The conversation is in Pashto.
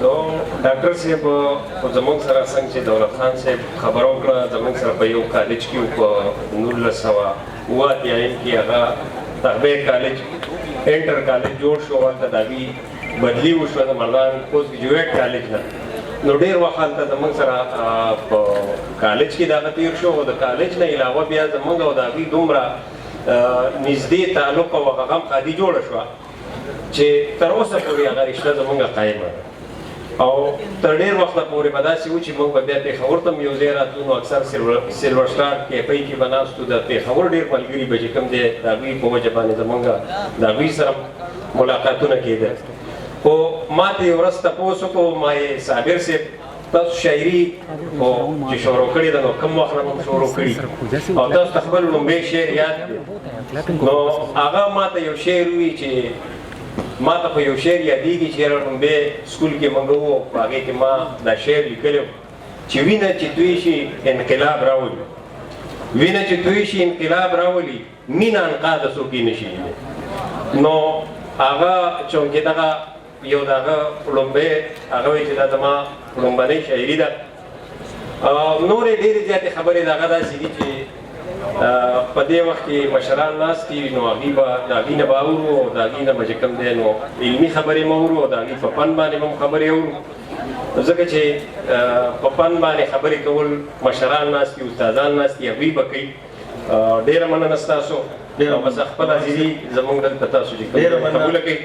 نو ډاکټر صاحب زموږ سره څنګه چې دولت خان صاحب خبره وکړه زموږ سره په یو کالج کې په 1988 کې هغه تغبیر کالج انټر کالج جوړ شو هلته د هغې بدلي وشوه د مردان پوسټ ګریجویټ کالج نه نو ډېر وخت هلته زموږ سره په کالج کې دغه تېر شو او د کالج نه علاوه بیا زموږ او د هغې دومره نږدې تعلق او هغه غمخادي جوړه شوه چې تر اوسه پورې هغه رشته زموږ قایمه ده او تر ډېر وخته پورې به داسې و چې موږ به بیا پېښور ته هم یو ځای راتلو نو اکثر سلور سټار کیفۍ کې به ناست وو د پېښور ډېر ملګري به چې کوم دی د هغوی په وجه باندې زموږ د هغوی سره ملاقاتونه کېدل خو ما ته یو ورځ تپوس وکړو ما یې صابر صاحب تاسو شاعري خو چې شروع کړې ده نو کوم وخت نه هم شروع کړي او تاسو ته خپل لومړی شعر یاد دی نو هغه ما ته یو شعر ووایي چې ما ته په یو شعر یادېږي چې لومړی سکول کې موږ وو په هغې کې ما دا شعر لیکلی و چې وینه چې توی شي انقلاب راولي وینه چې توی شي انقلاب راولي مینه انقاده څوک یې نشي نو هغه چونکې دغه یو د هغه لومړی هغه وایي چې دا زما لومبنۍ شاعري ده نورې ډېرې زیاتې خبرې د هغه داسې دي چې په دې وخت کې مشران ناست دي نو هغوی به د هغوی نه به اورو او د هغوی نه به چې کوم دی نو علمي خبرې مو اورو او د هغوی په فن باندې به هم خبرې اورو ځکه چې په فن باندې خبرې کول مشران ناست دي استادان ناست دي هغوی به کوي ډېره مننه ستاسو او بس خپل عزیزي زموږ دلته تاسو چې قبوله کوئ